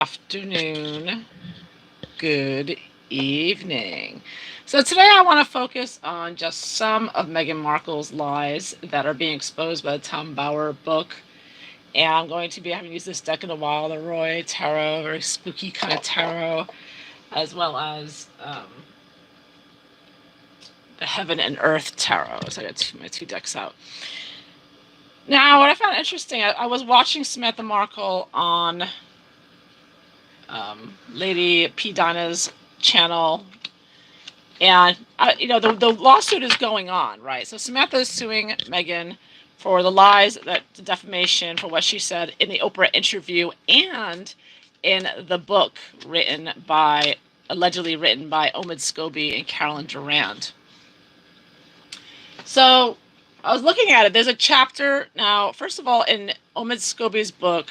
afternoon, good evening. So today I want to focus on just some of Meghan Markle's lies that are being exposed by the Tom Bower book. And I'm going to be having used this deck in a while, the Roy Tarot, very spooky kind of tarot, as well as the Heaven and Earth Tarot. So I got my two decks out. Now, what I found interesting, I was watching Samantha Markle on Lady P. Dinah's channel, and the lawsuit is going on, right? So Samantha is suing Meghan for the lies, the defamation, for what she said in the Oprah interview and in the book allegedly written by Omid Scobie and Carolyn Durand. So I was looking at it. There's a chapter now. First of all, in Omid Scobie's book,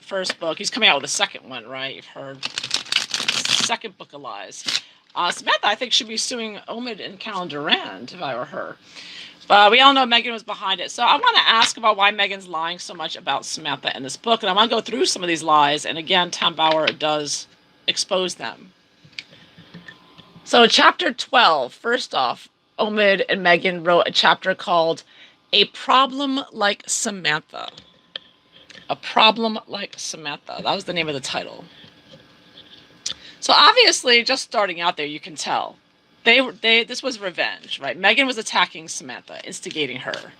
first book, he's coming out with a second one, right? You've heard second book of lies. Samantha, I think, should be suing Omid and Carolyn Durand if I were her. But we all know Meghan was behind it. So I want to ask about why Meghan's lying so much about Samantha in this book. And I want to go through some of these lies. And again, Tom Bower does expose them. So chapter 12, first off, Omid and Meghan wrote a chapter called A Problem Like Samantha. A Problem Like Samantha. That was the name of the title. So obviously, just starting out there, you can tell this was revenge, right? Meghan was attacking Samantha, instigating her.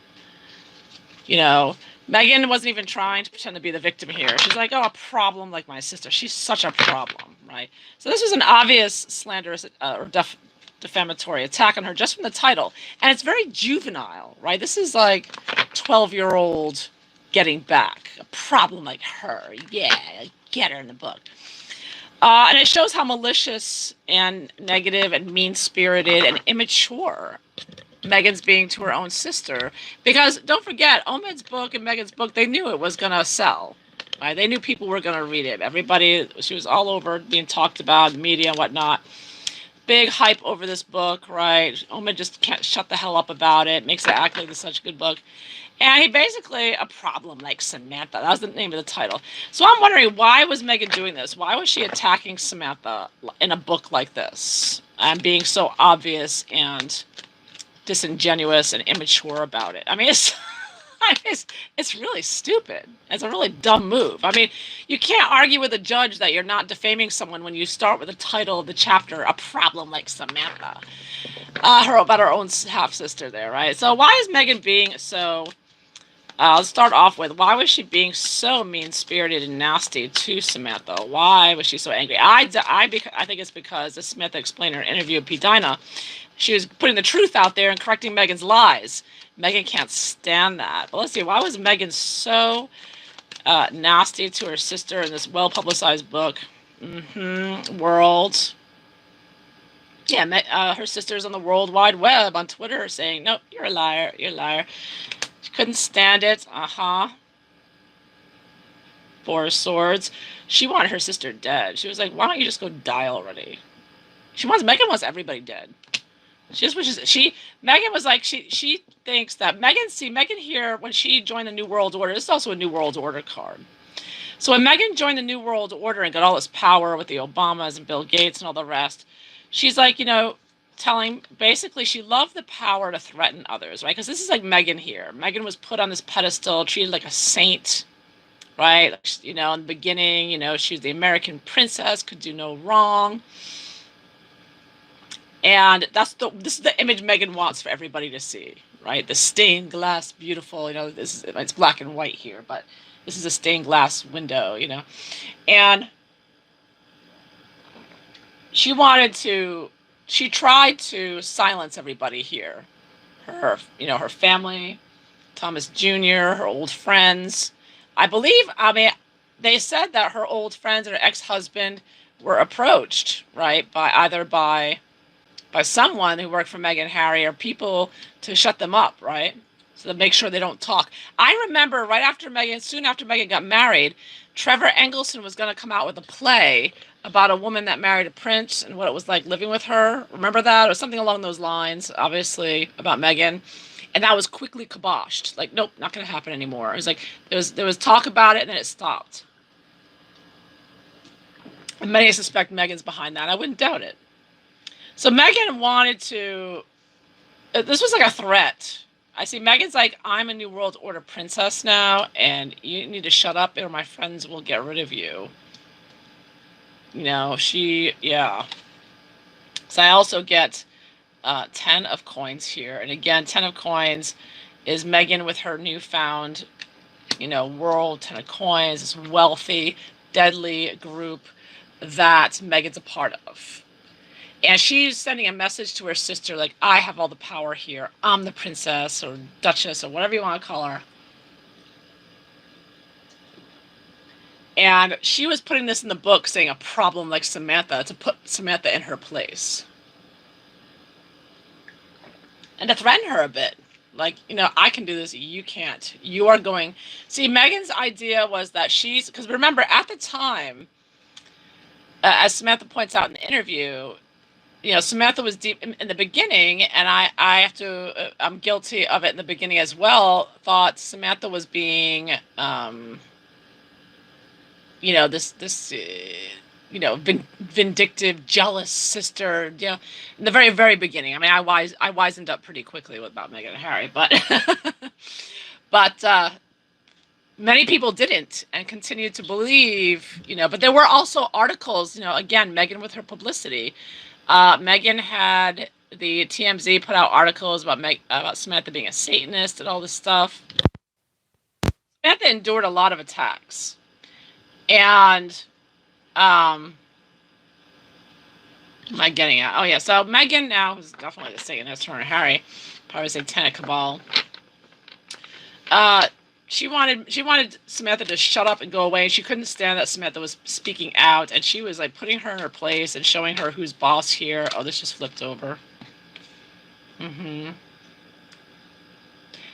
Meghan wasn't even trying to pretend to be the victim here. She's like, oh, a problem like my sister. She's such a problem, right? So this was an obvious slanderous or defamatory attack on her just from the title. And it's very juvenile, right? This is like 12-year-old getting back. A problem like her. Yeah, get her in the book. And it shows how malicious and negative and mean-spirited and immature Meghan's being to her own sister. Because don't forget, Omid's book and Meghan's book, they knew it was going to sell. Right? They knew people were going to read it. She was all over being talked about, the media and whatnot. Big hype over this book, right? Omid just can't shut the hell up about it, makes it act like it's such a good book. And he basically, a problem like Samantha. That was the name of the title. So I'm wondering, why was Meghan doing this? Why was she attacking Samantha in a book like this? And being so obvious and disingenuous and immature about it. I mean, it's really stupid. It's a really dumb move. I mean, you can't argue with a judge that you're not defaming someone when you start with the title of the chapter, A Problem Like Samantha. About her own half-sister there, right? So why is Meghan being so... I'll start off with, why was she being so mean-spirited and nasty to Samantha? Why was she so angry? I think it's because, as Samantha explained in her interview with P. Dinah, she was putting the truth out there and correcting Meghan's lies. Meghan can't stand that. But let's see, why was Meghan so nasty to her sister in this well-publicized book? World. Yeah, her sister's on the World Wide Web on Twitter saying, nope, you're a liar, you're a liar. She couldn't stand it. Four of Swords. She wanted her sister dead. She was like, why don't you just go die already? Meghan wants everybody dead. She just wishes Meghan was like, she thinks that Meghan here, when she joined the New World Order, this is also a New World Order card. So when Meghan joined the New World Order and got all this power with the Obamas and Bill Gates and all the rest, she's like, basically she loved the power to threaten others, right? Because this is like Meghan here. Meghan was put on this pedestal, treated like a saint, right? In the beginning, she was the American princess, could do no wrong. And this is the image Meghan wants for everybody to see, right? The stained glass, beautiful, it's black and white here, but this is a stained glass window, And she tried to silence everybody here. Her family, Thomas Jr., her old friends. They said that her old friends and her ex-husband were approached, right, by someone who worked for Meghan and Harry or people to shut them up, right? So to make sure they don't talk. I remember soon after Meghan got married, Trevor Engelson was going to come out with a play about a woman that married a prince and what it was like living with her. Remember that? Or something along those lines, obviously, about Meghan. And that was quickly kiboshed. Like, nope, not going to happen anymore. It was like, there was talk about it and then it stopped. And many suspect Meghan's behind that. I wouldn't doubt it. So Meghan wanted to. This was like a threat. I see Meghan's like, I'm a New World Order princess now, and you need to shut up, or my friends will get rid of you. Yeah. So I also get 10 of coins here. And again, 10 of coins is Meghan with her newfound, world. 10 of coins, this wealthy, deadly group that Meghan's a part of. And she's sending a message to her sister, like, I have all the power here. I'm the princess or duchess or whatever you want to call her. And she was putting this in the book, saying a problem like Samantha, to put Samantha in her place. And to threaten her a bit. Like, I can do this, you can't. You are going. See, Meghan's idea was that because remember, at the time, as Samantha points out in the interview, Samantha was deep in the beginning, and I have to, I'm guilty of it in the beginning as well, thought Samantha was being, vindictive, jealous sister, in the very, very beginning. I mean, I wisened up pretty quickly about Meghan and Harry, but, but many people didn't and continued to believe, but there were also articles, again, Meghan with her publicity. Meghan had the TMZ put out articles about Samantha being a Satanist and all this stuff. Samantha endured a lot of attacks. And, am I getting at? Oh, yeah. So Meghan now is definitely the Satanist, her and Harry. Probably Satanic Cabal. She wanted Samantha to shut up and go away, and she couldn't stand that Samantha was speaking out, and she was like putting her in her place and showing her who's boss here. Oh, this just flipped over.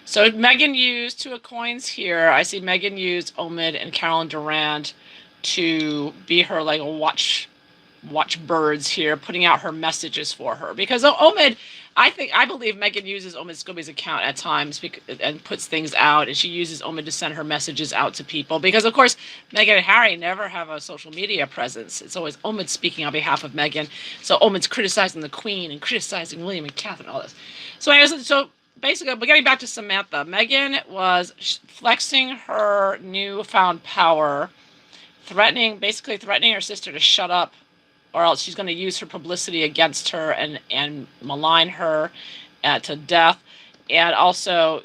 So Meghan used 2 of coins here. I see Meghan used Omid and Carolyn Durand to be her like watch birds here, putting out her messages for her. Because Omid, I believe Meghan uses Omid Scobie's account at times and puts things out, and she uses Omid to send her messages out to people. Because, of course, Meghan and Harry never have a social media presence. It's always Omid speaking on behalf of Meghan. So Omid's criticizing the Queen and criticizing William and Catherine, all this. So basically, but getting back to Samantha, Meghan was flexing her newfound power, basically threatening her sister to shut up, or else she's going to use her publicity against her and malign her to death. And also,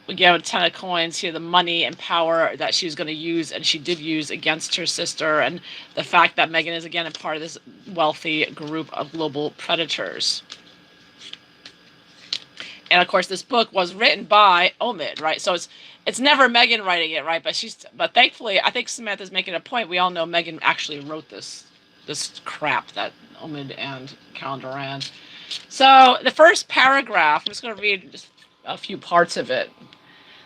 again, with 10 of coins here, the money and power that she was going to use, and she did use against her sister, and the fact that Meghan is, again, a part of this wealthy group of global predators. And of course, this book was written by Omid, right? So it's never Meghan writing it, right? But thankfully, I think Samantha's making a point. We all know Meghan actually wrote this crap that Omid and Carolyn Durand. So the first paragraph, I'm just going to read just a few parts of it.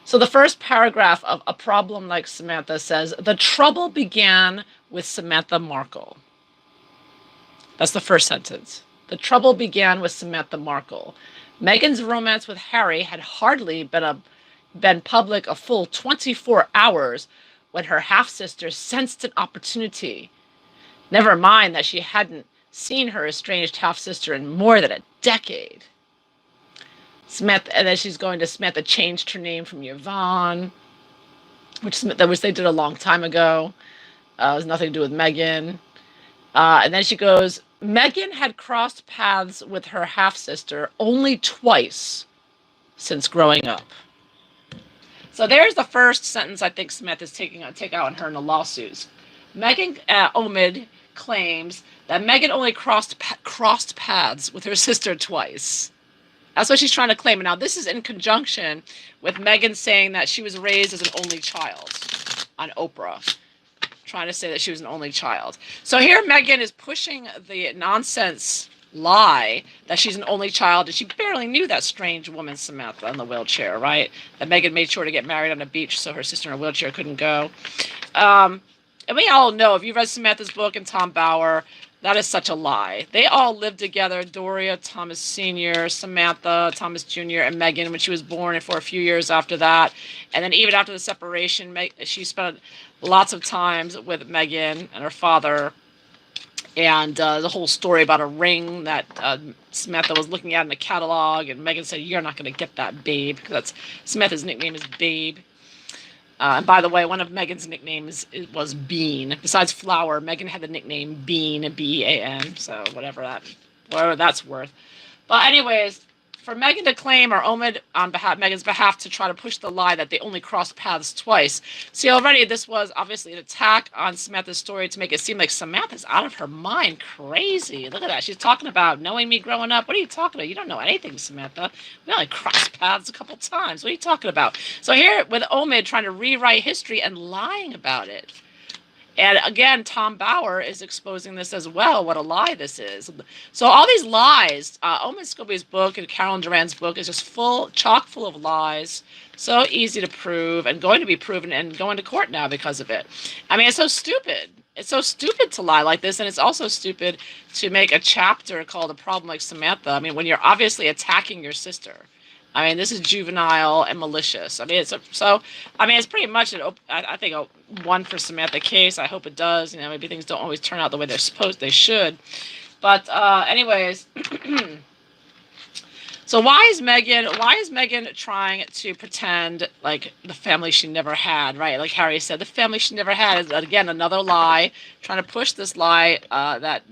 So the first paragraph of A Problem Like Samantha says, the trouble began with Samantha Markle. That's the first sentence. The trouble began with Samantha Markle. Meghan's romance with Harry had hardly been public a full 24 hours when her half-sister sensed an opportunity. Never mind that she hadn't seen her estranged half-sister in more than a decade. Samantha, and then she's going to Samantha changed her name from Yvonne, which they did a long time ago. It has nothing to do with Meghan. And then she goes, Meghan had crossed paths with her half-sister only twice since growing up. So there's the first sentence I think Samantha's take out on her in the lawsuits. Omid claims that Meghan only crossed paths with her sister twice. That's what she's trying to claim. And now this is in conjunction with Meghan saying that she was raised as an only child on Oprah, trying to say that she was an only child. So here Meghan is pushing the nonsense lie that she's an only child, and she barely knew that strange woman Samantha in the wheelchair, right? That Meghan made sure to get married on a beach so her sister in a wheelchair couldn't go. And we all know, if you've read Samantha's book and Tom Bauer, That is such a lie. They all lived together, Doria Thomas Sr., Samantha Thomas Jr., and Meghan, when she was born, and for a few years after that. And then even after the separation, she spent lots of times with Meghan and her father. And the whole story about a ring that Samantha was looking at in the catalog, and Meghan said, "You're not going to get that, babe," because that's Samantha's nickname is Babe. And by the way, one of Meghan's nicknames was Bean. Besides Flower, Meghan had the nickname Bean, B-E-A-N. So whatever that's worth. But anyways, for Meghan to claim, or Omid on Meghan's behalf, to try to push the lie that they only crossed paths twice. See, already this was obviously an attack on Samantha's story to make it seem like Samantha's out of her mind, crazy. Look at that. She's talking about knowing me growing up. What are you talking about? You don't know anything, Samantha. We only crossed paths a couple times. What are you talking about? So here with Omid trying to rewrite history and lying about it. And again, Tom Bauer is exposing this as well, what a lie this is. So all these lies, Omid Scobie's book and Carolyn Duran's book is just chock full of lies. So easy to prove and going to be proven and going to court now because of it. I mean, it's so stupid. It's so stupid to lie like this. And it's also stupid to make a chapter called A Problem Like Samantha. I mean, when you're obviously attacking your sister. I mean, this is juvenile and malicious. I mean, it's pretty much I think a one for Samantha case. I hope it does. You know, maybe things don't always turn out the way they should. But anyways, so why is Meghan trying to pretend like the family she never had, right? Like Harry said, the family she never had is again another lie, trying to push this lie that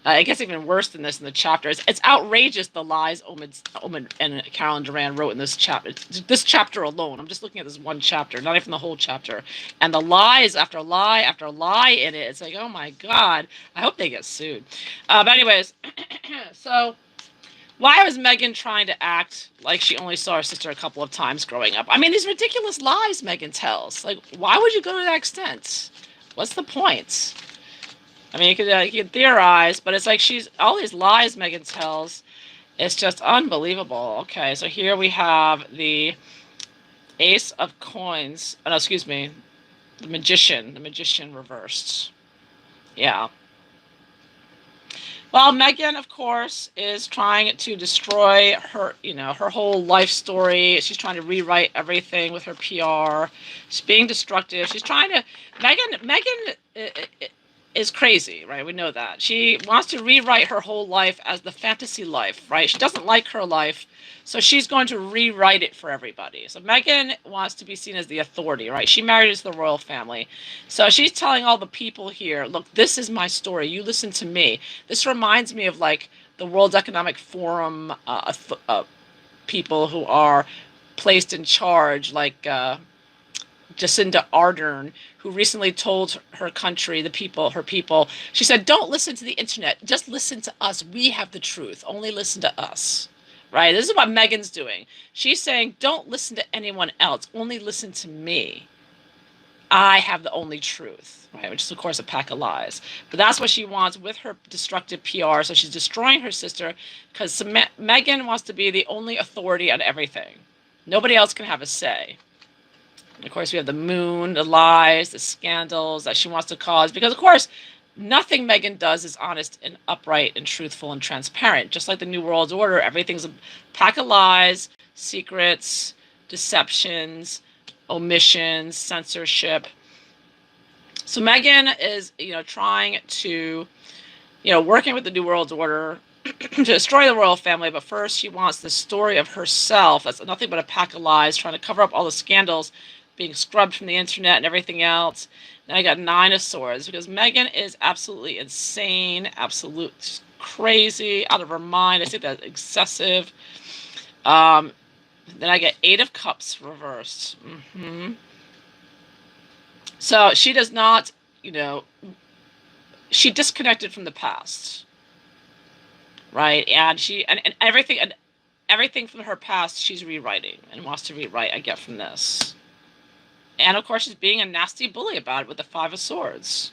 it gets even worse than this in the chapter. It's outrageous, the lies Omid and Carolyn Duran wrote in this chapter. This chapter alone. I'm just looking at this one chapter, not even the whole chapter. And the lies after lie after lie in it. It's like, oh my God. I hope they get sued. But anyways, so why was Meghan trying to act like she only saw her sister a couple of times growing up? I mean, these ridiculous lies Meghan tells. Like, why would you go to that extent? What's the point? I mean, you could theorize, but it's like all these lies Meghan tells. It's just unbelievable. Okay, so here we have the Ace of Coins. Oh, no, excuse me, the Magician reversed. Yeah. Well, Meghan, of course, is trying to destroy her, her whole life story. She's trying to rewrite everything with her PR. She's being destructive. She's trying to. Meghan is crazy, right? We know that. She wants to rewrite her whole life as the fantasy life, right? She doesn't like her life, so she's going to rewrite it for everybody. So Meghan wants to be seen as the authority, right? She married into the royal family. So she's telling all the people here, look, this is my story. You listen to me. This reminds me of like the World Economic Forum people who are placed in charge, like Jacinda Ardern, who recently told her country, her people, she said, don't listen to the internet. Just listen to us. We have the truth. Only listen to us. Right? This is what Meghan's doing. She's saying, don't listen to anyone else. Only listen to me. I have the only truth. Right? Which is, of course, a pack of lies. But that's what she wants with her destructive PR. So she's destroying her sister because Meghan wants to be the only authority on everything. Nobody else can have a say. And of course, we have the moon, the lies, the scandals that she wants to cause. Because, of course, nothing Meghan does is honest and upright and truthful and transparent. Just like the New World Order, everything's a pack of lies, secrets, deceptions, omissions, censorship. So Meghan is, trying to, working with the New World Order to destroy the royal family. But first, she wants the story of herself. That's nothing but a pack of lies, trying to cover up all the scandals being scrubbed from the internet and everything else. Then I got 9 of Swords because Meghan is absolutely insane, absolute crazy, out of her mind. I think that's excessive. Then I get 8 of Cups reversed. So she does not, she disconnected from the past, right? And and everything from her past she's rewriting and wants to rewrite. I get from this. And, of course, she's being a nasty bully about it with the 5 of Swords.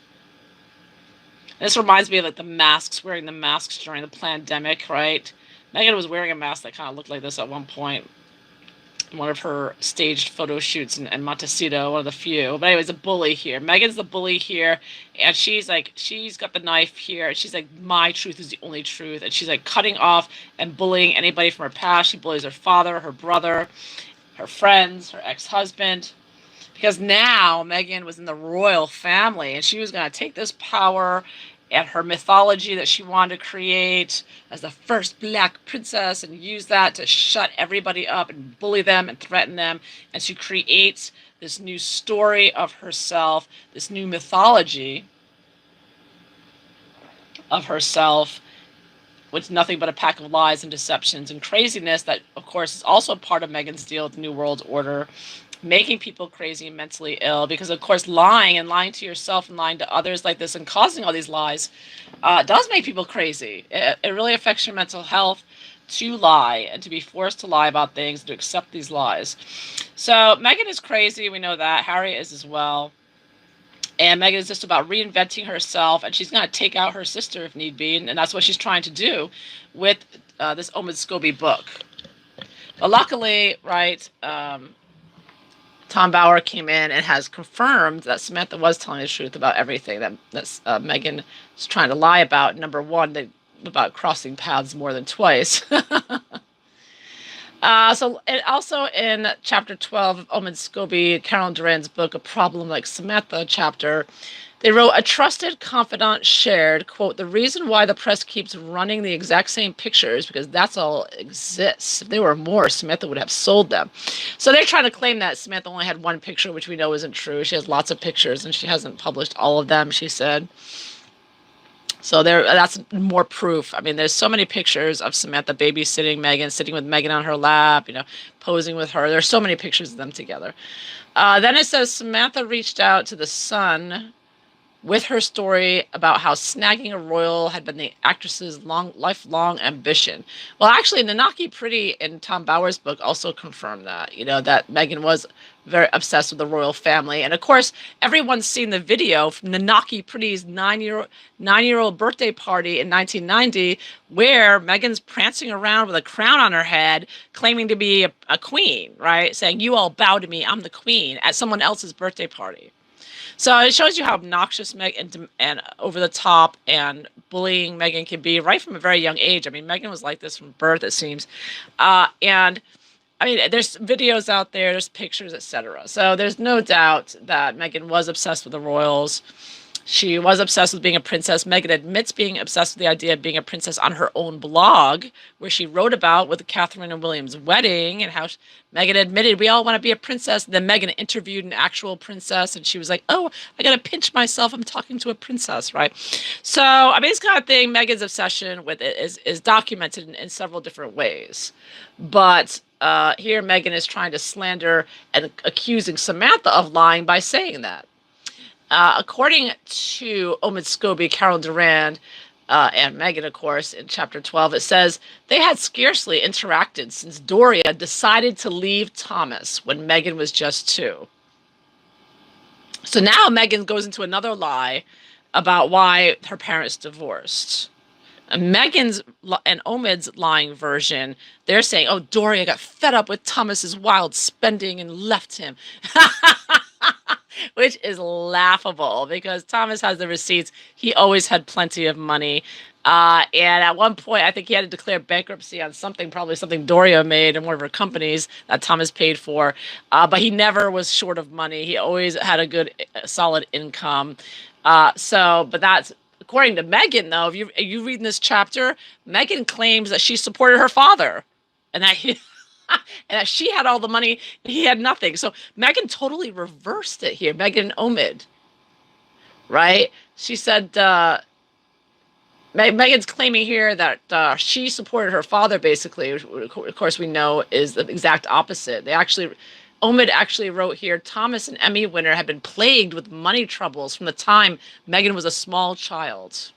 And this reminds me of like the masks, wearing the masks during the pandemic, right? Meghan was wearing a mask that kind of looked like this at one point. one of her staged photo shoots in Montecito, one of the few. But anyways, a bully here. Meghan's the bully here, and she's like, she's got the knife here, and she's like, my truth is the only truth, and she's like cutting off and bullying anybody from her past. She bullies her father, her brother, her friends, her ex-husband, because now Meghan was in the royal family, and she was going to take this power and her mythology that she wanted to create as the first black princess and use that to shut everybody up and bully them and threaten them. And she creates this new story of herself, this new mythology of herself, with nothing but a pack of lies and deceptions and craziness that, of course, is also part of Meghan's deal with the New World Order, making people crazy and mentally ill, because of course lying and lying to yourself and lying to others like this and causing all these lies does make people crazy. It really affects your mental health to lie and to be forced to lie about things, to accept these lies. So Meghan is crazy, we know that. Harry is as well. And Meghan is just about reinventing herself, and she's going to take out her sister if need be, and that's what she's trying to do with this Omid Scobie book. But luckily, right, Tom Bower came in and has confirmed that Samantha was telling the truth about everything that Meghan is trying to lie about. Number one, about crossing paths more than twice. So and also in chapter 12 of Omid Scobie, Carolyn Durand's book, A Problem Like Samantha chapter, they wrote, a trusted confidant shared, quote, the reason why the press keeps running the exact same pictures, because that's all exists. If there were more, Samantha would have sold them. So they're trying to claim that Samantha only had one picture, which we know isn't true. She has lots of pictures, and she hasn't published all of them, she said. So that's more proof. I mean, there's so many pictures of Samantha babysitting Meghan, sitting with Meghan on her lap, posing with her. There's so many pictures of them together. Then it says Samantha reached out to the Sun with her story about how snagging a royal had been the actress's lifelong ambition. Well, actually, Nanaki Pretty in Tom Bower's book also confirmed that, that Meghan was very obsessed with the royal family. And of course, everyone's seen the video from Nanaki Pretty's nine-year-old birthday party in 1990, where Meghan's prancing around with a crown on her head, claiming to be a queen, right? Saying, you all bow to me, I'm the queen, at someone else's birthday party. So it shows you how obnoxious Meghan and over the top and bullying Meghan can be right from a very young age. I mean, Meghan was like this from birth, it seems. And I mean, there's videos out there, there's pictures, etc. So there's no doubt that Meghan was obsessed with the royals. She was obsessed with being a princess. Meghan admits being obsessed with the idea of being a princess on her own blog, where she wrote about with Catherine and William's wedding and how Meghan admitted we all want to be a princess. And then Meghan interviewed an actual princess, and she was like, "Oh, I got to pinch myself. I'm talking to a princess, right?" So, I mean, this kind of thing, Meghan's obsession with it is documented in several different ways. But here, Meghan is trying to slander and accusing Samantha of lying by saying that. According to Omid Scobie, Carolyn Durand, and Meghan, of course, in chapter 12, it says they had scarcely interacted since Doria decided to leave Thomas when Meghan was just 2. So now Meghan goes into another lie about why her parents divorced. Meghan's and Omid's lying version, they're saying, oh, Doria got fed up with Thomas's wild spending and left him. Which is laughable because Thomas has the receipts. He always had plenty of money. And at one point, I think he had to declare bankruptcy on something, probably something Doria made in one of her companies that Thomas paid for. But he never was short of money. He always had a good, solid income. But that's, according to Meghan, though, if you read in this chapter, Meghan claims that she supported her father and that and that she had all the money and he had nothing. So Meghan totally reversed it here. Meghan and Omid, right? She said, Meghan's claiming here that she supported her father, basically, which of course we know is the exact opposite. Omid actually wrote here, Thomas, an Emmy winner, had been plagued with money troubles from the time Meghan was a small child.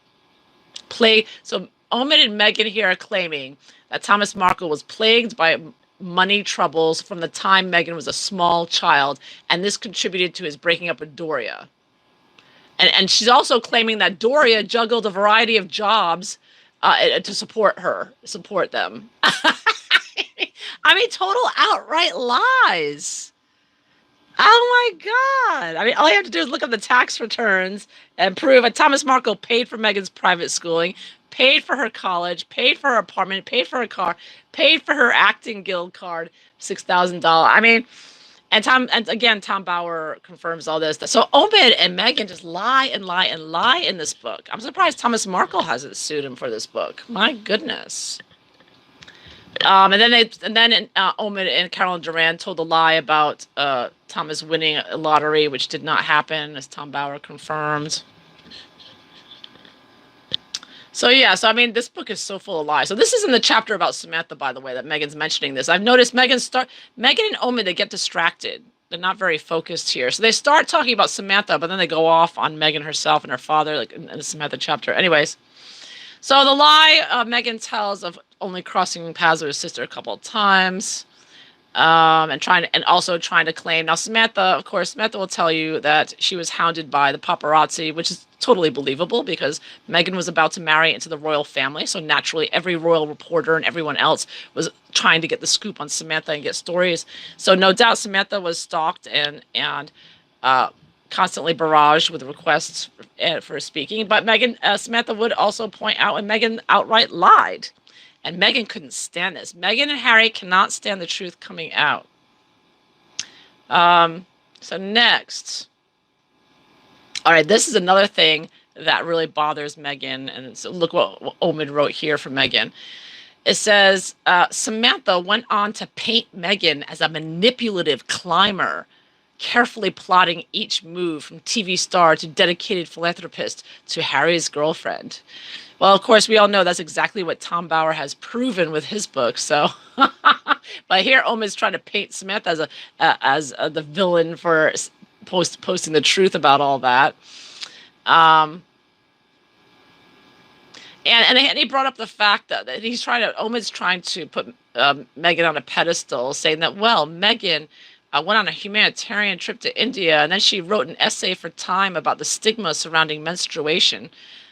So Omid and Meghan here are claiming that Thomas Markle was plagued by money troubles from the time Meghan was a small child, and this contributed to his breaking up with Doria. And she's also claiming that Doria juggled a variety of jobs to support them. I mean, total outright lies. Oh my God. I mean, all you have to do is look up the tax returns and prove that Thomas Markle paid for Meghan's private schooling, paid for her college, paid for her apartment, paid for her car, paid for her acting guild card, $6,000. I mean, and again, Tom Bauer confirms all this. So Omid and Meghan just lie and lie and lie in this book. I'm surprised Thomas Markle hasn't sued him for this book. My goodness. And then Omid and Carolyn Duran told a lie about Thomas winning a lottery, which did not happen, as Tom Bauer confirmed. So yeah, so I mean, this book is so full of lies. So this is in the chapter about Samantha, by the way, that Meghan's mentioning this. I've noticed Meghan and Omid, they get distracted. They're not very focused here. So they start talking about Samantha, but then they go off on Meghan herself and her father, like in the Samantha chapter. Anyways, so the lie Meghan tells of only crossing paths with her sister a couple of times, and also trying to claim. Now Samantha, of course, Samantha will tell you that she was hounded by the paparazzi, which is totally believable because Meghan was about to marry into the royal family. So naturally, every royal reporter and everyone else was trying to get the scoop on Samantha and get stories. So no doubt Samantha was stalked and constantly barraged with requests for speaking. But Samantha would also point out, and Meghan outright lied. And Meghan couldn't stand this. Meghan and Harry cannot stand the truth coming out. So next. All right, this is another thing that really bothers Meghan. And so look what Omid wrote here for Meghan. It says, Samantha went on to paint Meghan as a manipulative climber, carefully plotting each move from TV star to dedicated philanthropist to Harry's girlfriend. Well, of course, we all know that's exactly what Tom Bauer has proven with his book. So, but here Omid's trying to paint Samantha as the villain for posting the truth about all that. And he brought up the fact that Omid's trying to put Meghan on a pedestal, saying that, well, Meghan went on a humanitarian trip to India, and then she wrote an essay for Time about the stigma surrounding menstruation.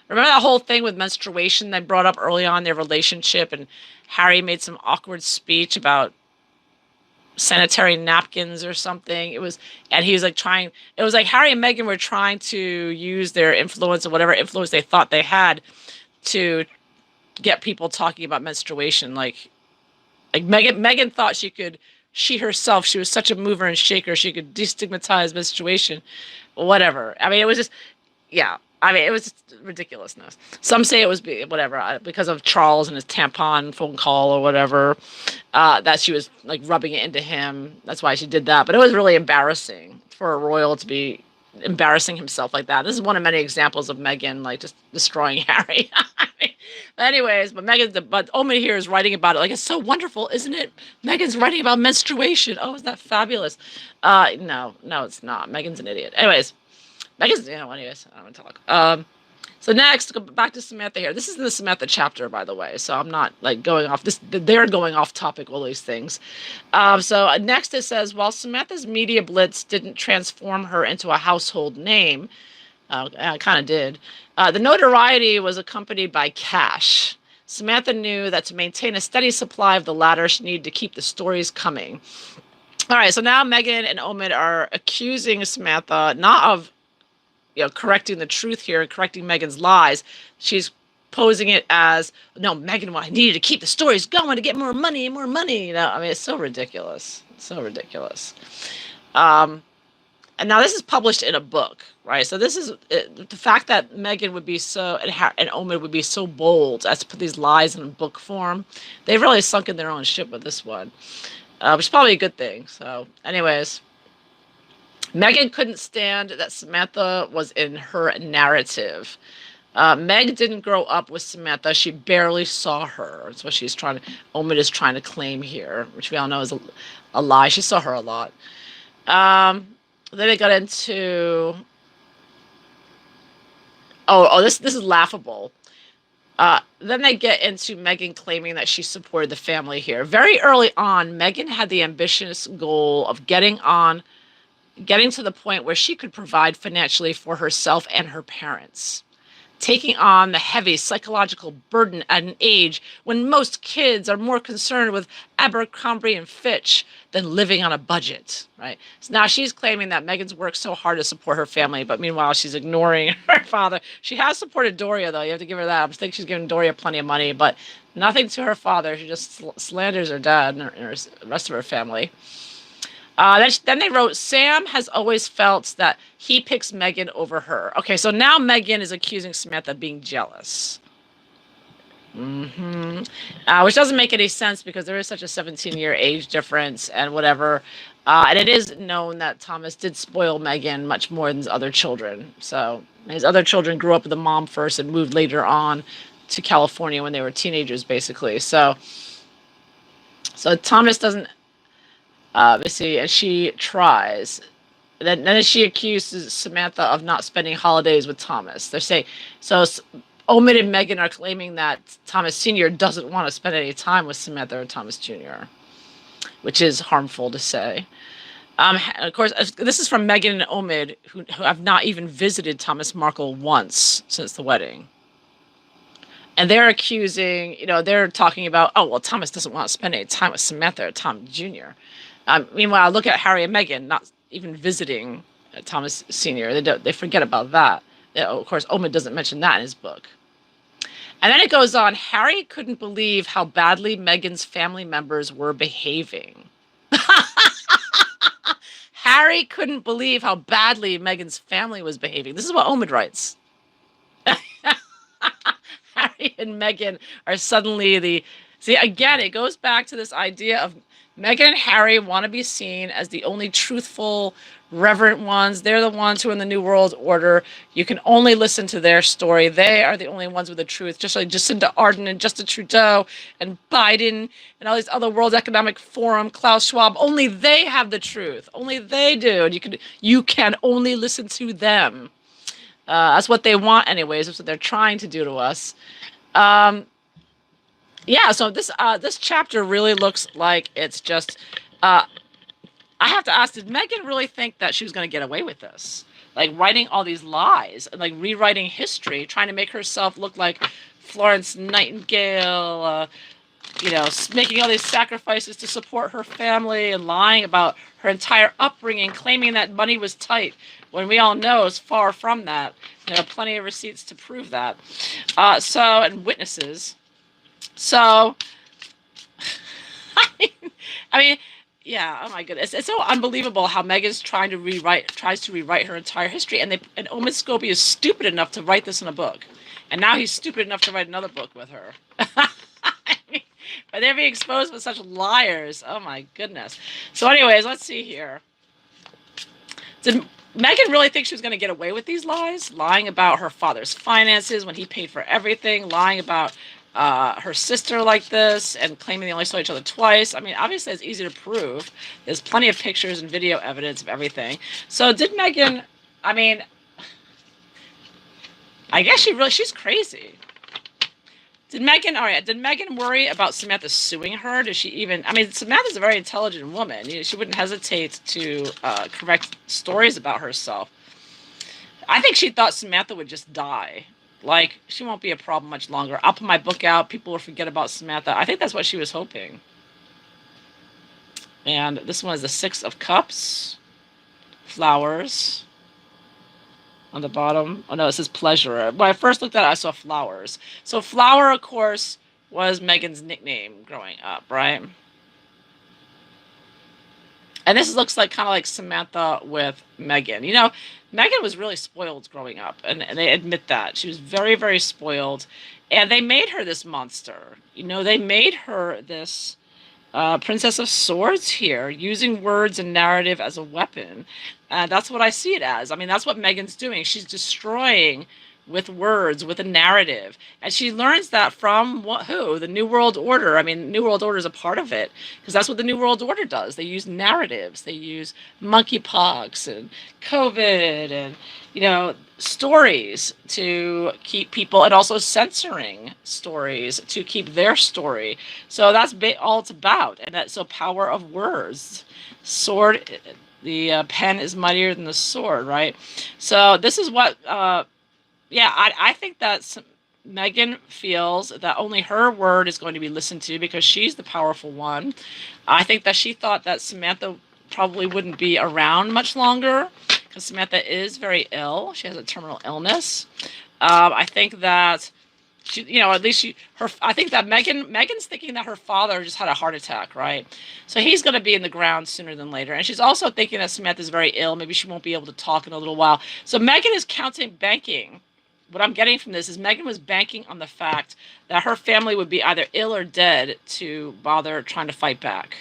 Remember that whole thing with menstruation they brought up early on in their relationship, and Harry made some awkward speech about sanitary napkins or something. It was like Harry and Meghan were trying to use their influence or whatever influence they thought they had to get people talking about menstruation. Like Meghan thought she herself, she was such a mover and shaker, she could destigmatize menstruation, whatever. I mean, it was just, yeah. I mean, it was just ridiculousness. Some say it was because of Charles and his tampon phone call or whatever, that she was like rubbing it into him. That's why she did that. But it was really embarrassing for a royal to be embarrassing himself like that. This is one of many examples of Meghan like just destroying Harry. Anyways, but Omid here is writing about it like, it's so wonderful, isn't it? Meghan's writing about menstruation. Oh, is that fabulous? No, it's not. Meghan's an idiot. Anyways, I don't want to talk. So next, go back to Samantha here. This is in the Samantha chapter, by the way. So I'm not like going off this. They're going off topic, all these things. So next it says, while Samantha's media blitz didn't transform her into a household name, it kind of did. The notoriety was accompanied by cash. Samantha knew that to maintain a steady supply of the latter, she needed to keep the stories coming. All right, so now Meghan and Omid are accusing Samantha not of correcting the truth here and correcting Meghan's lies. She's posing it as, no, Meghan, I needed to keep the stories going to get more money and more money. I mean, it's so ridiculous. So ridiculous. And now this is published in a book, right? So this is the fact that Meghan would be and Omid would be so bold as to put these lies in book form. They've really sunk in their own ship with this one, which is probably a good thing. So anyways, Meghan couldn't stand that Samantha was in her narrative. Meg didn't grow up with Samantha. She barely saw her. That's what Omid is trying to claim here, which we all know is a lie. She saw her a lot. Then they got into, this is laughable. Then they get into Meghan claiming that she supported the family here. Very early on, Meghan had the ambitious goal of getting to the point where she could provide financially for herself and her parents. taking on the heavy psychological burden at an age when most kids are more concerned with Abercrombie and Fitch than living on a budget, right? So now she's claiming that Meghan's worked so hard to support her family, but meanwhile she's ignoring her father. She has supported Doria, though. You have to give her that. I think she's giving Doria plenty of money, but nothing to her father. She just slanders her dad and the rest of her family. Then they wrote, Sam has always felt that he picks Meghan over her. Okay, so now Meghan is accusing Samantha of being jealous. Which doesn't make any sense because there is such a 17-year age difference and whatever. And it is known that Thomas did spoil Meghan much more than his other children. So his other children grew up with a mom first and moved later on to California when they were teenagers, basically. So Thomas doesn't... let's see, and she tries. Then she accuses Samantha of not spending holidays with Thomas. They're saying, so Omid and Meghan are claiming that Thomas Sr. doesn't want to spend any time with Samantha or Thomas Jr., which is harmful to say. Of course, this is from Meghan and Omid, who have not even visited Thomas Markle once since the wedding. And they're accusing, they're talking about, oh, well, Thomas doesn't want to spend any time with Samantha or Tom Jr. Meanwhile, look at Harry and Meghan not even visiting Thomas Sr. They forget about that. Of course, Omid doesn't mention that in his book. And then it goes on, Harry couldn't believe how badly Meghan's family members were behaving. Harry couldn't believe how badly Meghan's family was behaving. This is what Omid writes. Harry and Meghan are suddenly See, again, it goes back to this idea of Meghan and Harry want to be seen as the only truthful, reverent ones. They're the ones who are in the New World Order. You can only listen to their story. They are the only ones with the truth, just like Jacinda Ardern and Justin Trudeau and Biden and all these other World Economic Forum, Klaus Schwab. Only they have the truth. Only they do. And you can only listen to them. That's what they want anyways. That's what they're trying to do to us. Yeah, so this chapter really looks like it's just... I have to ask, did Meghan really think that she was going to get away with this? Like, writing all these lies, and like rewriting history, trying to make herself look like Florence Nightingale, making all these sacrifices to support her family and lying about her entire upbringing, claiming that money was tight, when we all know it's far from that. There are plenty of receipts to prove that. And witnesses. So, I mean, yeah, oh my goodness. It's so unbelievable how Meghan's tries to rewrite her entire history. And Omid Scobie is stupid enough to write this in a book. And now he's stupid enough to write another book with her. But they're being exposed with such liars. Oh my goodness. So anyways, let's see here. Did Meghan really think she was going to get away with these lies? Lying about her father's finances when he paid for everything. Lying about her sister like this and claiming they only saw each other twice. I mean, obviously it's easy to prove. There's plenty of pictures and video evidence of everything. So did Meghan, I mean, I guess she's crazy. Did Meghan worry about Samantha suing her? Does she even, I mean, Samantha's a very intelligent woman. She wouldn't hesitate to correct stories about herself. I think she thought Samantha would just die. Like, she won't be a problem much longer. I'll put my book out. People will forget about Samantha. I think that's what she was hoping. And this one is the Six of Cups. Flowers. On the bottom. Oh, no, it says pleasure. When I first looked at it, I saw flowers. So Flower, of course, was Meghan's nickname growing up, right? And this looks like kind of like Samantha with Meghan. Meghan was really spoiled growing up, and they admit that. She was very, very spoiled. And they made her this monster. They made her this Princess of Swords here, using words and narrative as a weapon. And that's what I see it as. I mean, that's what Meghan's doing. She's destroying with words, with a narrative. And she learns that from who? The New World Order. I mean, New World Order is a part of it, because that's what the New World Order does. They use narratives. They use monkeypox and COVID and, stories to keep people, and also censoring stories to keep their story. So that's all it's about. And so power of words. Sword, the pen is mightier than the sword, right? So this is what yeah, I think that Meghan feels that only her word is going to be listened to because she's the powerful one. I think that she thought that Samantha probably wouldn't be around much longer because Samantha is very ill. She has a terminal illness. I think that she, at least I think that Meghan's thinking that her father just had a heart attack, right? So he's going to be in the ground sooner than later. And she's also thinking that Samantha's very ill. Maybe she won't be able to talk in a little while. So Meghan is banking. What I'm getting from this is Meghan was banking on the fact that her family would be either ill or dead to bother trying to fight back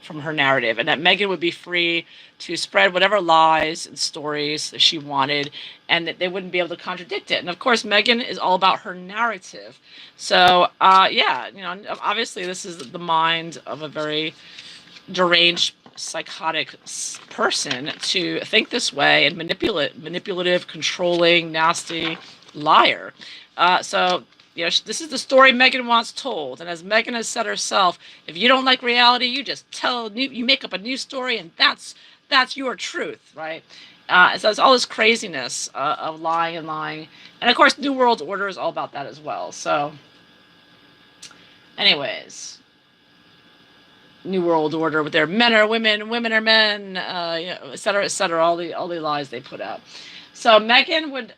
from her narrative, and that Meghan would be free to spread whatever lies and stories that she wanted, and that they wouldn't be able to contradict it. And of course, Meghan is all about her narrative. So, yeah, obviously, this is the mind of a very deranged, psychotic person to think this way and manipulative, controlling, nasty liar. So this is the story Meghan wants told, and as Meghan has said herself, if you don't like reality, you just you make up a new story, and that's your truth, right? So it's all this craziness of lying, and of course, New World Order is all about that as well. So, anyways, New World Order with their men are women, women are men, et cetera, all the lies they put out. So Meghan would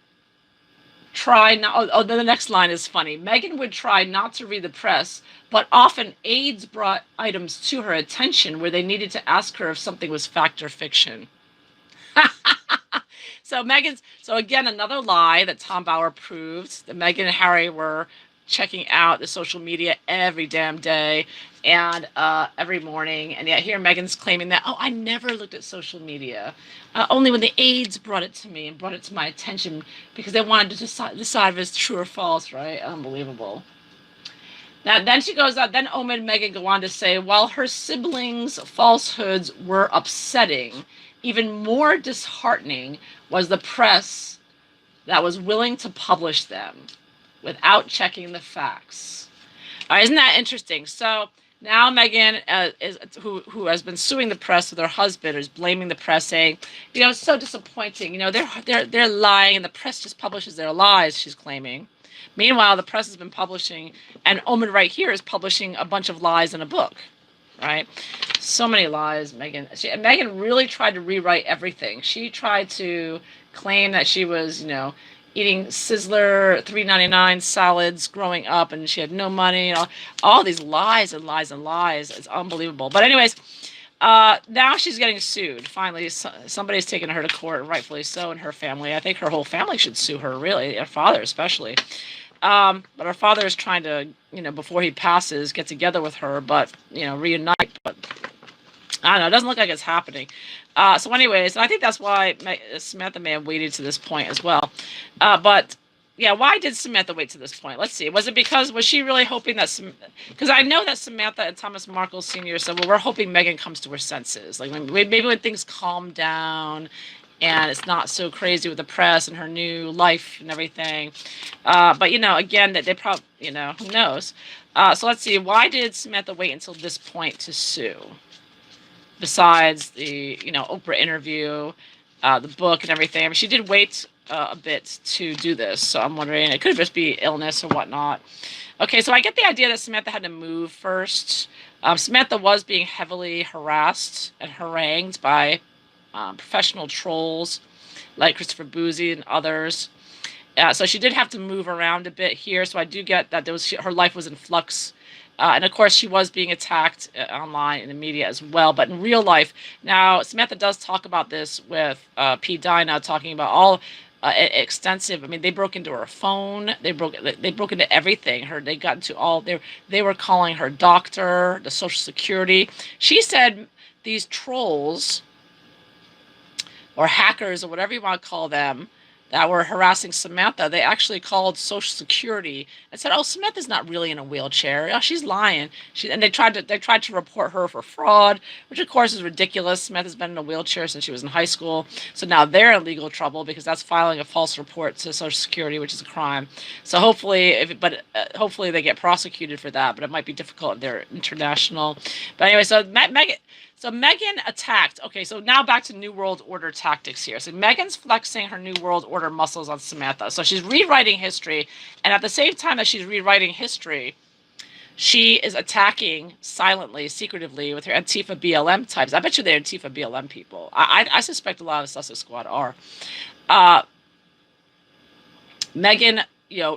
try not. Oh, the next line is funny. Meghan would try not to read the press, but often aides brought items to her attention where they needed to ask her if something was fact or fiction. So again, another lie that Tom Bauer proved that Meghan and Harry were checking out the social media every damn day and every morning. And yet here Meghan's claiming that, I never looked at social media. Only when the aides brought it to me and brought it to my attention because they wanted to decide if it's true or false, right? Unbelievable. Now, then she goes out, then Omid and Meghan go on to say, while her siblings' falsehoods were upsetting, even more disheartening was the press that was willing to publish them without checking the facts. Isn't that interesting? So now Meghan, who has been suing the press with her husband, is blaming the press, saying, it's so disappointing. They're lying, and the press just publishes their lies. She's claiming. Meanwhile, the press has been publishing, and Omid right here is publishing a bunch of lies in a book, right? So many lies. Meghan really tried to rewrite everything. She tried to claim that she was, eating Sizzler $3.99 salads growing up, and she had no money. All these lies and lies and lies. It's unbelievable. But anyways, now she's getting sued. Finally, somebody's taken her to court, rightfully so, and her family. I think her whole family should sue her, really, her father especially. But her father is trying to, before he passes, get together with her, but, reunite. But I don't know. It doesn't look like it's happening. So anyways, I think that's why Samantha may have waited to this point as well. But yeah, why did Samantha wait to this point? Let's see. Was she really hoping that, because I know that Samantha and Thomas Markle Sr. said, well, we're hoping Meghan comes to her senses. Like maybe when things calm down and it's not so crazy with the press and her new life and everything. But, again, that they probably, who knows? So let's see. Why did Samantha wait until this point to sue? Besides the, Oprah interview, the book and everything. I mean, she did wait a bit to do this. So I'm wondering, it could just be illness or whatnot. Okay, so I get the idea that Samantha had to move first. Samantha was being heavily harassed and harangued by professional trolls like Christopher Boozy and others. So she did have to move around a bit here. So I do get that her life was in flux. And of course, she was being attacked online in the media as well. But in real life, now Samantha does talk about this with P. Dinah, talking about all extensive. I mean, they broke into her phone. They broke into everything. They got into all. They were calling her doctor, the Social Security. She said these trolls or hackers or whatever you want to call them that were harassing Samantha, they actually called Social Security and said, "Oh, Samantha's not really in a wheelchair. Oh, she's lying." And they tried to report her for fraud, which of course is ridiculous. Samantha's been in a wheelchair since she was in high school, so now they're in legal trouble because that's filing a false report to Social Security, which is a crime. So hopefully, hopefully they get prosecuted for that, but it might be difficult if they're international. But anyway, so So Meghan attacked. Okay, so now back to New World Order tactics here. So Meghan's flexing her New World Order muscles on Samantha. So she's rewriting history, and at the same time that she's rewriting history, she is attacking silently, secretively with her Antifa BLM types. I bet you they're Antifa BLM people. I suspect a lot of Sussex Squad are. Meghan,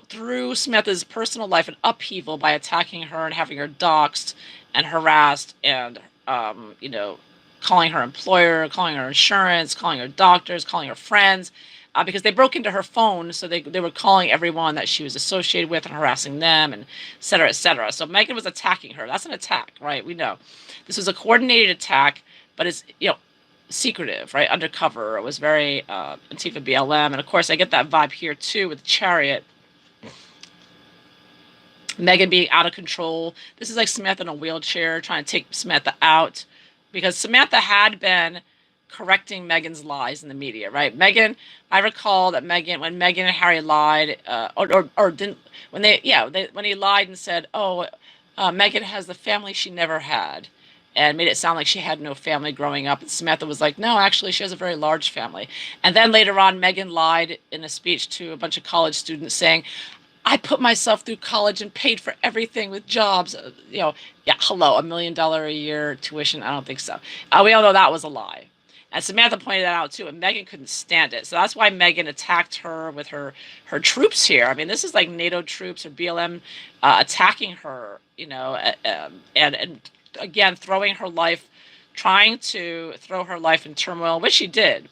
threw Samantha's personal life in upheaval by attacking her and having her doxxed and harassed and, calling her employer, calling her insurance, calling her doctors, calling her friends, because they broke into her phone. So they were calling everyone that she was associated with and harassing them, and et cetera, et cetera. So Meghan was attacking her. That's an attack, right? We know this was a coordinated attack, but it's, secretive, right? Undercover. It was very Antifa BLM. And of course, I get that vibe here too with the Chariot. Meghan being out of control. This is like Samantha in a wheelchair trying to take Samantha out, because Samantha had been correcting Meghan's lies in the media, right? Meghan, I recall that when Meghan and Harry lied, or didn't, when he lied and said, Meghan has the family she never had, and made it sound like she had no family growing up. And Samantha was like, no, actually, she has a very large family. And then later on, Meghan lied in a speech to a bunch of college students saying, I put myself through college and paid for everything with jobs. Hello, $1 million a year tuition? I don't think so. We all know that was a lie. And Samantha pointed that out too, and Meghan couldn't stand it. So that's why Meghan attacked her with her troops here. I mean, this is like NATO troops or BLM attacking her, and again, trying to throw her life in turmoil, which she did.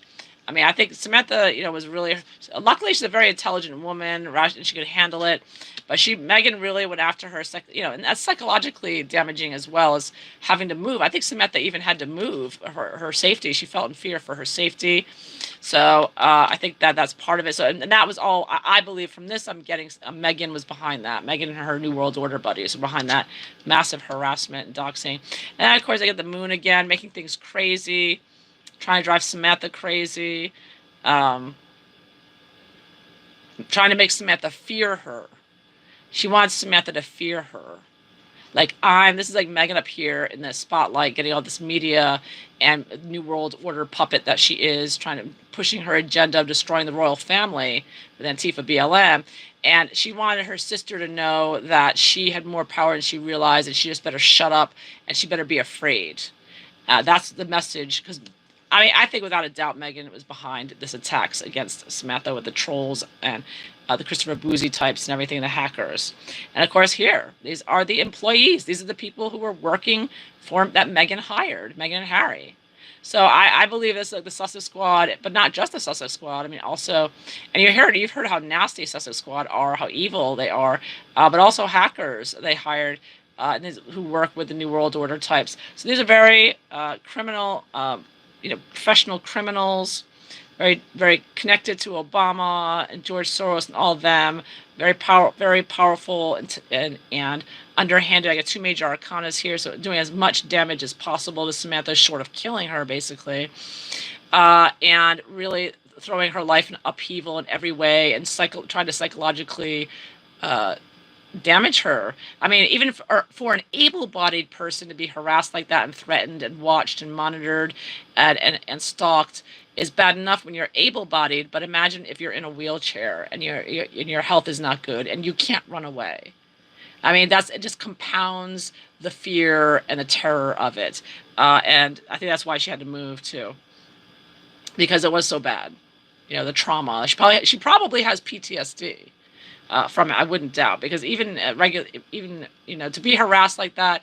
I mean, I think Samantha, was really, luckily she's a very intelligent woman, and she could handle it. But Meghan really went after her, and that's psychologically damaging as well as having to move. I think Samantha even had to move her safety. She felt in fear for her safety. So I think that's part of it. So, and that was all, I believe from this, I'm getting, Meghan was behind that. Meghan and her New World Order buddies were behind that massive harassment and doxing. And then, of course, I get the moon again, making things crazy, trying to drive Samantha crazy, trying to make Samantha fear her. She wants Samantha to fear her. This is like Meghan up here in the spotlight, getting all this media and New World Order puppet that she is, pushing her agenda of destroying the royal family with Antifa BLM. And she wanted her sister to know that she had more power than she realized, and she just better shut up and she better be afraid. That's the message, because I think without a doubt, Meghan was behind this attacks against Samantha with the trolls and the Christopher Boozy types and everything, the hackers. And of course here, these are the employees. These are the people who were working that Meghan hired, Meghan and Harry. So I believe this, like the Sussex Squad, but not just the Sussex Squad. I mean, also, and you've heard how nasty Sussex Squad are, how evil they are, but also hackers they hired who work with the New World Order types. So these are very criminal, professional criminals, very, very connected to Obama and George Soros and all of them. Very powerful and underhanded. I got two major arcanas here, so doing as much damage as possible to Samantha, short of killing her, basically, and really throwing her life in upheaval in every way, and trying to psychologically damage her. I mean, even for an able-bodied person to be harassed like that and threatened and watched and monitored and stalked is bad enough when you're able-bodied, but imagine if you're in a wheelchair and your health is not good and you can't run away. I mean, it just compounds the fear and the terror of it. And I think that's why she had to move too, because it was so bad. The trauma. She probably has PTSD. From it, I wouldn't doubt, because even to be harassed like that,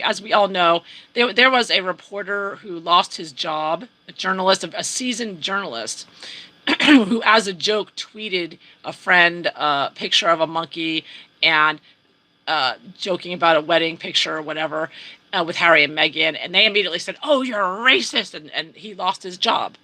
as we all know, there was a reporter who lost his job, a seasoned journalist, who, as a joke, tweeted a friend a picture of a monkey and joking about a wedding picture or whatever with Harry and Meghan, and they immediately said, "Oh, you're a racist," and he lost his job.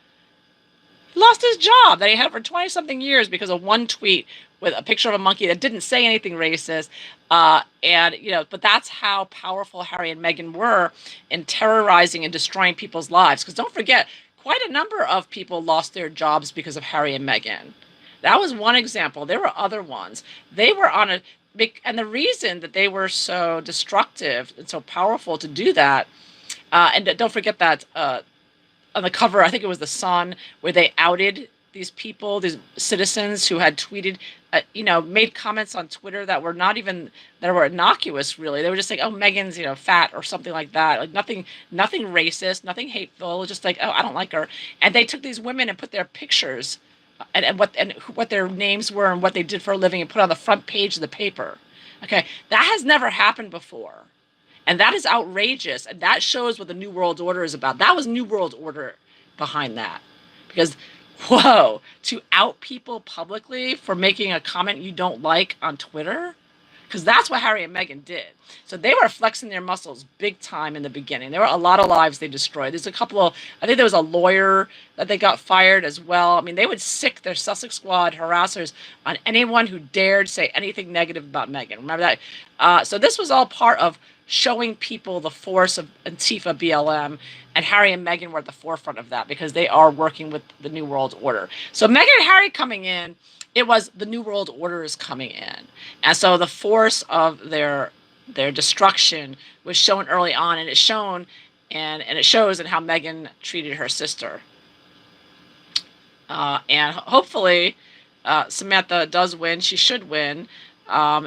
Lost his job that he had for 20-something years because of one tweet with a picture of a monkey that didn't say anything racist. But that's how powerful Harry and Meghan were in terrorizing and destroying people's lives. Because don't forget, quite a number of people lost their jobs because of Harry and Meghan. That was one example. There were other ones. They were and the reason that they were so destructive and so powerful to do that And don't forget that on the cover, I think it was the Sun, where they outed these people, these citizens who had tweeted, made comments on Twitter that were not even that were innocuous. Really, they were just like, "Oh, Meghan's fat" or something like that. Like nothing racist, nothing hateful. Just like, "Oh, I don't like her." And they took these women and put their pictures and what their names were and what they did for a living and put on the front page of the paper. Okay, that has never happened before. And that is outrageous. And that shows what the New World Order is about. That was New World Order behind that. Because, whoa, to out people publicly for making a comment you don't like on Twitter, because that's what Harry and Meghan did. So they were flexing their muscles big time in the beginning. There were a lot of lives they destroyed. There's a couple of, I think there was a lawyer that they got fired as well. I mean, they would sick their Sussex Squad harassers on anyone who dared say anything negative about Meghan. Remember that? So this was all part of showing people the force of Antifa BLM, and Harry and Meghan were at the forefront of that because they are working with the New World Order. So Meghan and Harry coming in, it was the New World Order is coming in. And so the force of their destruction was shown early on, and it's shown and it shows in how Meghan treated her sister. And hopefully Samantha does win. She should win.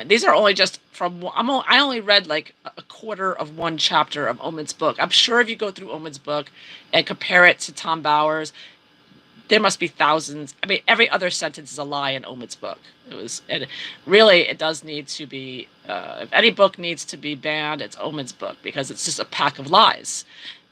These are only just from, I only read like a quarter of one chapter of Omid's book. I'm sure if you go through Omid's book and compare it to Tom Bowers, there must be thousands. I mean, every other sentence is a lie in Omid's book. It does need to be, if any book needs to be banned, it's Omid's book, because it's just a pack of lies.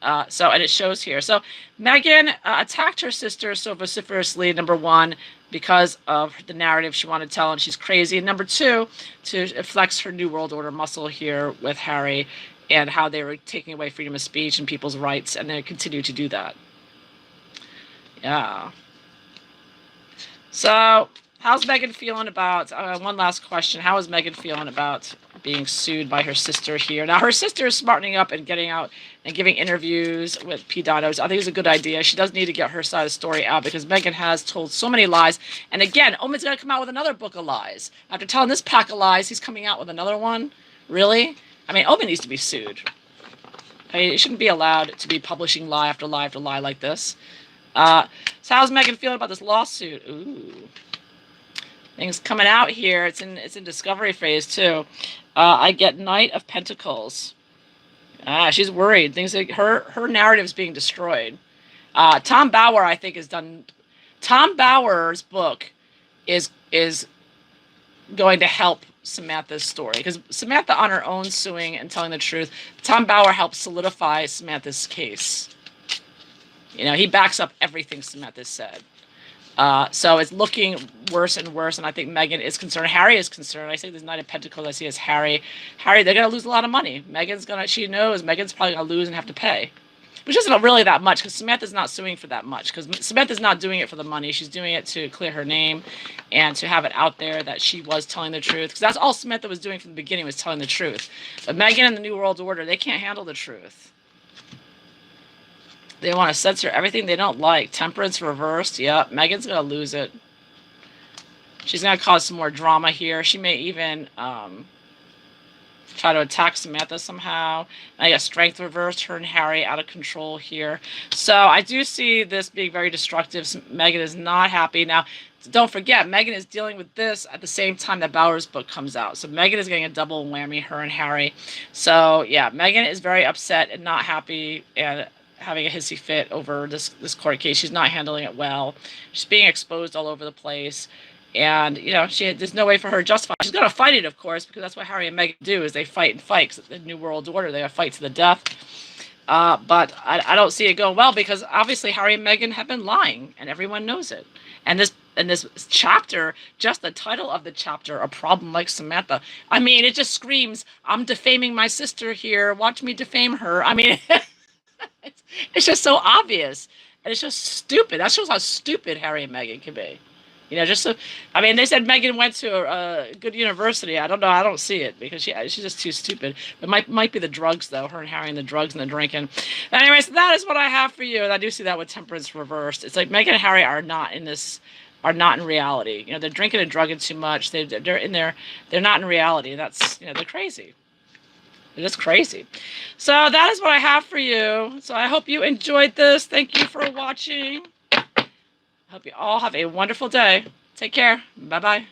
And it shows here. So Meghan attacked her sister so vociferously, number one, because of the narrative she wanted to tell, and she's crazy. And number two, to flex her New World Order muscle here with Harry and how they were taking away freedom of speech and people's rights, and they continue to do that. Yeah. So how's Meghan feeling about, one last question, how is Meghan feeling about being sued by her sister here? Now, her sister is smartening up and getting out and giving interviews with P. Donos. I think it's a good idea. She does need to get her side of the story out because Meghan has told so many lies. And again, Omid's going to come out with another book of lies. After telling this pack of lies, he's coming out with another one? Really? I mean, Omid needs to be sued. I mean, he shouldn't be allowed to be publishing lie after lie after lie like this. So how's Meghan feeling about this lawsuit? Ooh. Things coming out here. It's in discovery phase too. I get Knight of Pentacles. She's worried. Things like her narrative's being destroyed. Tom Bauer, I think, is done. Tom Bauer's book is going to help Samantha's story, because Samantha on her own suing and telling the truth. Tom Bauer helped solidify Samantha's case. He backs up everything Samantha said. So it's looking worse and worse, and I think Meghan is concerned. Harry is concerned. I say there's Knight of Pentacles. I see as Harry. They're going to lose a lot of money. She knows Meghan's probably going to lose and have to pay. Which isn't really that much, because Samantha's not suing for that much. Because Samantha's not doing it for the money. She's doing it to clear her name and to have it out there that she was telling the truth. Because that's all Samantha was doing from the beginning, was telling the truth. But Meghan and the New World Order, they can't handle the truth. They want to censor everything they don't like. Temperance reversed. Yep, Meghan's going to lose it. She's going to cause some more drama here. She may even try to attack Samantha somehow. I got strength reversed. Her and Harry out of control here. So I do see this being very destructive. Meghan is not happy. Now, don't forget, Meghan is dealing with this at the same time that Bauer's book comes out. So Meghan is getting a double whammy, her and Harry. So yeah, Meghan is very upset and not happy and having a hissy fit over this court case. She's not handling it well. She's being exposed all over the place. And, there's no way for her to justify. She's going to fight it, of course, because that's what Harry and Meghan do, is they fight and fight. Because the New World Order, they fight to the death. But I don't see it going well, because obviously Harry and Meghan have been lying, and everyone knows it. And this chapter, just the title of the chapter, A Problem Like Samantha, I mean, it just screams, I'm defaming my sister here. Watch me defame her. I mean, it's just so obvious. And it's just stupid. That shows how stupid Harry and Meghan can be. They said Meghan went to a good university. I don't know. I don't see it, because she's just too stupid. It might be the drugs, though. Her and Harry and the drugs and the drinking. Anyways, that is what I have for you. And I do see that with temperance reversed. It's like Meghan and Harry are not in reality. They're drinking and drugging too much. They're not in reality. That's, they're crazy. It is crazy. So that is what I have for you. So I hope you enjoyed this. Thank you for watching. I hope you all have a wonderful day. Take care. Bye-bye.